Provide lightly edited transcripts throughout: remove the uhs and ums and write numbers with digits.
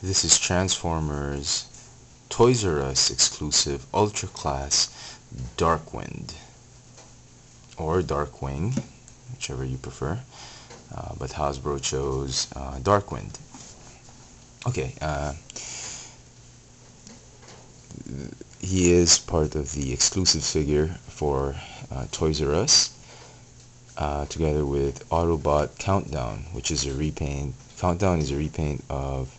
This is Transformers Toys R Us exclusive Ultra Class Darkwind, or Darkwing, whichever you prefer, but Hasbro chose Darkwind. Okay, he is part of the exclusive figure for Toys R Us, together with Autobot Countdown, which is a repaint. Countdown is a repaint of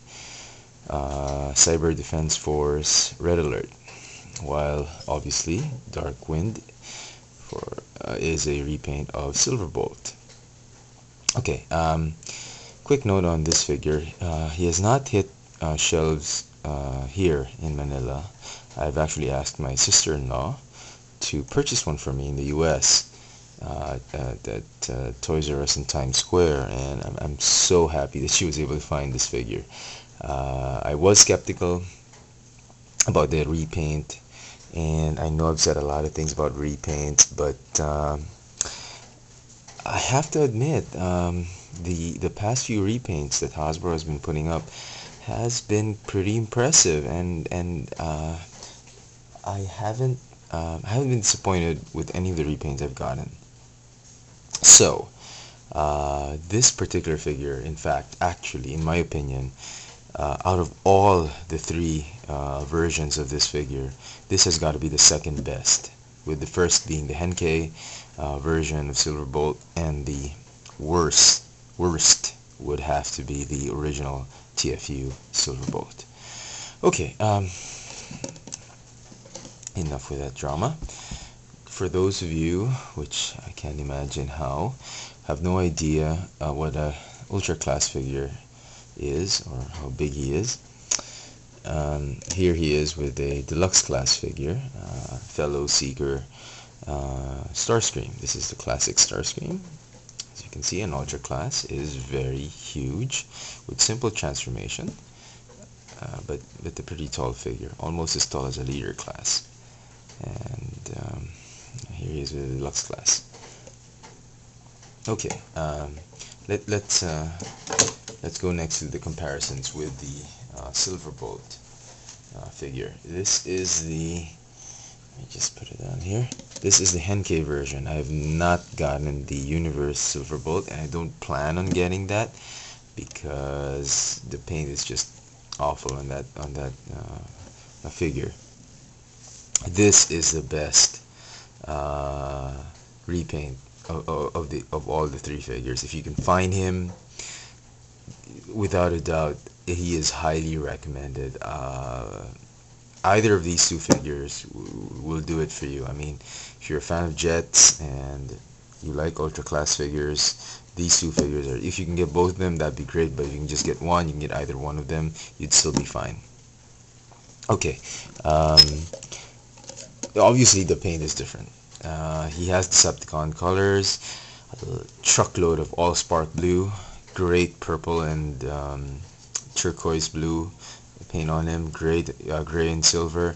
Cyber Defense Force Red Alert, while obviously Darkwind is a repaint of Silverbolt. Okay, quick note on this figure. He has not hit shelves here in Manila. I've actually asked my sister-in-law to purchase one for me in the US at Toys R Us in Times Square, and I'm so happy that she was able to find this figure. I was skeptical about the repaint, and I know I've said a lot of things about repaint, but I have to admit, the past few repaints that Hasbro has been putting up has been pretty impressive, and I haven't been disappointed with any of the repaints I've gotten. So this particular figure, in fact, actually, in my opinion, out of all the three versions of this figure, this has got to be the second best, with the first being the Henkei version of Silverbolt, and the worst would have to be the original TFU Silverbolt. Okay, enough with that drama. For those of you, which I can't imagine how, have no idea what a ultra class figure is, or how big he is, here he is with a deluxe class figure, fellow Seeker Starscream. This is the classic Starscream. As you can see, an ultra class is very huge with simple transformation, but a pretty tall figure, almost as tall as a leader class. And here he is with a deluxe class. Okay, let's go next to the comparisons with the Silverbolt figure. This is the, let me just put it on here. This is the Henkei version. I have not gotten the Universe Silverbolt, and I don't plan on getting that because the paint is just awful on that figure. This is the best repaint of all the three figures. If you can find him, without a doubt, he is highly recommended. Either of these two figures will do it for you. I mean, if you're a fan of jets and you like ultra class figures, these two figures are, if you can get both of them, that'd be great, but if you can just get one, you can get either one of them, you'd still be fine. Okay, obviously the paint is different. He has Decepticon colors, a truckload of all spark blue, great purple and turquoise blue paint on him, great gray and silver,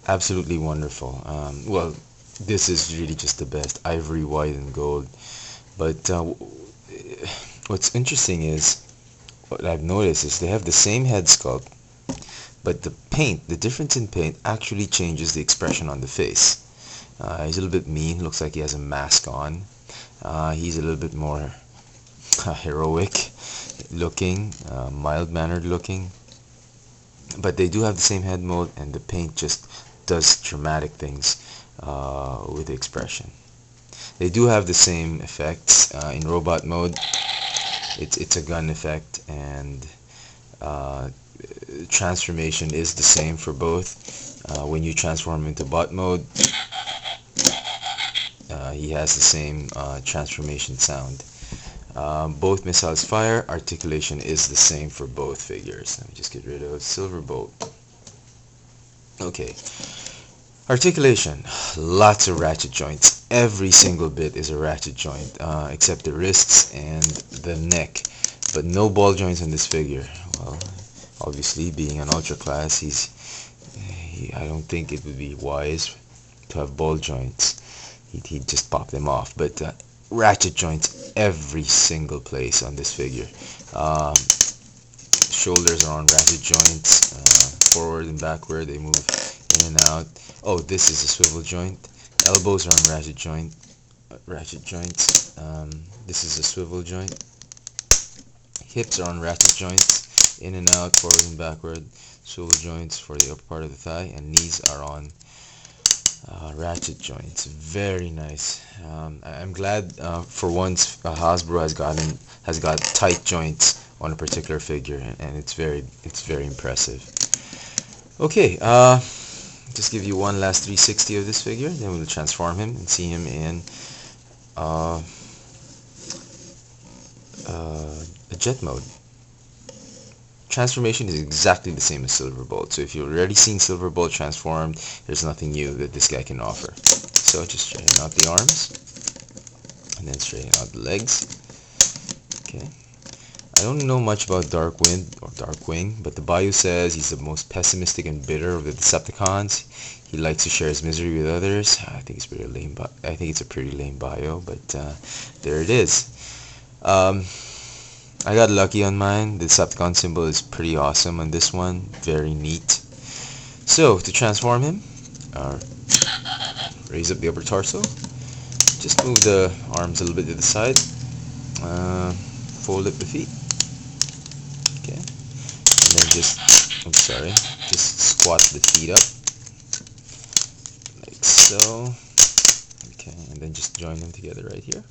absolutely wonderful. Well, this is really just the best, ivory, white, and gold. But what's interesting is, what I've noticed is they have the same head sculpt, but the paint, the difference in paint actually changes the expression on the face. He's a little bit mean, looks like he has a mask on. He's a little bit more heroic looking, mild-mannered looking. But they do have the same head mold, and the paint just does dramatic things with the expression. They do have the same effects in robot mode. It's a gun effect, and transformation is the same for both. When you transform into bot mode, he has the same transformation sound. Both missiles fire. Articulation is the same for both figures. Let me just get rid of Silverbolt. Okay. Articulation. Lots of ratchet joints. Every single bit is a ratchet joint, except the wrists and the neck. But no ball joints on this figure. Well, obviously, being an ultra class, I don't think it would be wise to have ball joints. He'd just pop them off. But ratchet joints every single place on this figure. shoulders are on ratchet joints, forward and backward they move in and out. Oh, this is a swivel joint. Elbows are on ratchet joints. This is a swivel joint. Hips are on ratchet joints, in and out, forward and backward. Swivel joints for the upper part of the thigh, and knees are on ratchet joints. Very nice. I'm glad for once Hasbro has got tight joints on a particular figure, and it's very impressive. Okay, just give you one last 360 of this figure, then we'll transform him and see him in a jet mode. Transformation is exactly the same as Silverbolt, so if you've already seen Silverbolt transformed, there's nothing new that this guy can offer. So just straighten out the arms, and then straighten out the legs. Okay. I don't know much about Darkwind or Darkwing, but the bio says he's the most pessimistic and bitter of the Decepticons. He likes to share his misery with others. I think it's pretty lame. I think it's a pretty lame bio, but there it is. I got lucky on mine. The Decepticon symbol is pretty awesome on this one. Very neat. So to transform him, raise up the upper torso. Just move the arms a little bit to the side. Fold up the feet. Okay. And then just squat the feet up. Like so. Okay, and then just join them together right here.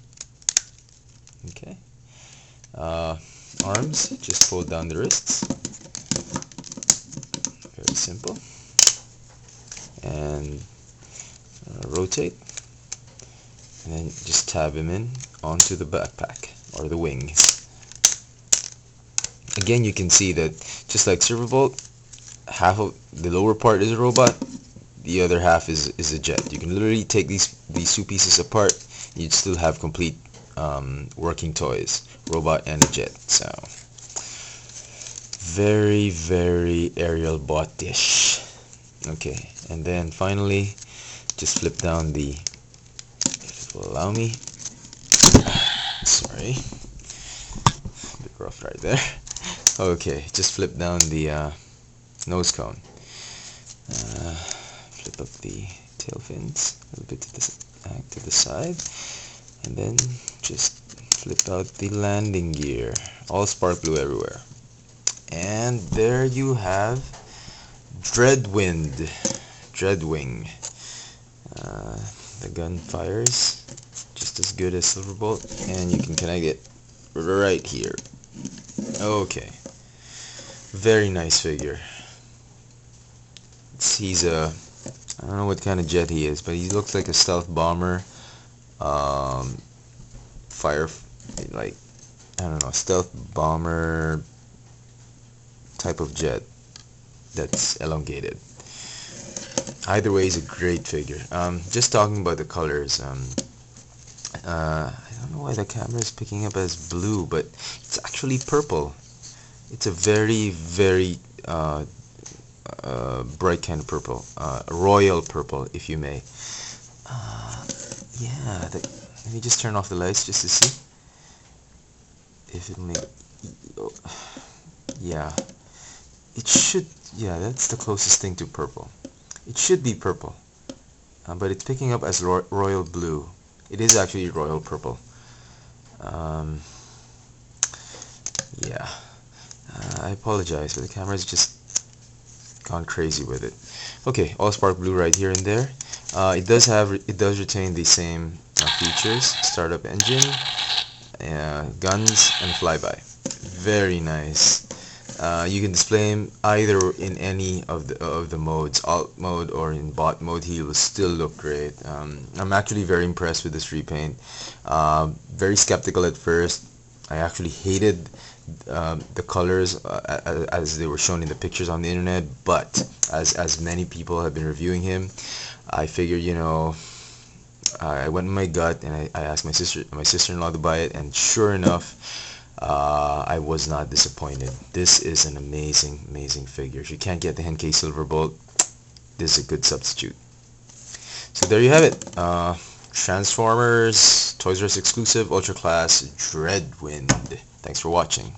Okay. Arms, just fold down the wrists. Very simple. And rotate. And then just tab him in onto the backpack or the wings. Again, you can see that just like Silverbolt, half of the lower part is a robot, the other half is a jet. You can literally take these two pieces apart, you'd still have complete working toys, robot and a jet. So very aerial bot-ish. Okay, and then finally just flip down the, if it will allow me, sorry, a bit rough right there. Okay, just flip down the nose cone, flip up the tail fins a little bit to the side, and then just flip out the landing gear. All spark blue everywhere. And there you have Darkwind Darkwing. The gun fires just as good as Silverbolt, and you can connect it right here. Okay, very nice figure. He's a, I don't know what kind of jet he is, but he looks like a stealth bomber, like, I don't know, stealth bomber type of jet that's elongated. Either way, he's a great figure. Just talking about the colors, I don't know why the camera is picking up as blue, but it's actually purple. It's a very bright kind of purple, royal purple, if you may. Yeah, let me just turn off the lights just to see if it'll make. Oh, yeah, it should. Yeah, that's the closest thing to purple. It should be purple, but it's picking up as royal blue. It is actually royal purple. Yeah, I apologize, but the camera's just gone crazy with it. Okay, all spark blue right here and there. It does retain the same features: startup engine, guns, and flyby. Very nice. You can display him either in any of the modes, alt mode or in bot mode. He will still look great. I'm actually very impressed with this repaint. Very skeptical at first. I actually hated the colors as they were shown in the pictures on the internet, but as many people have been reviewing him, I figured, you know, I went with my gut, and I asked my sister-in-law to buy it, and sure enough, I was not disappointed. This is an amazing figure. If you can't get the Henkei Silverbolt, this is a good substitute. So there you have it. Transformers Toys R Us exclusive Ultra Class Darkwind. Thanks for watching.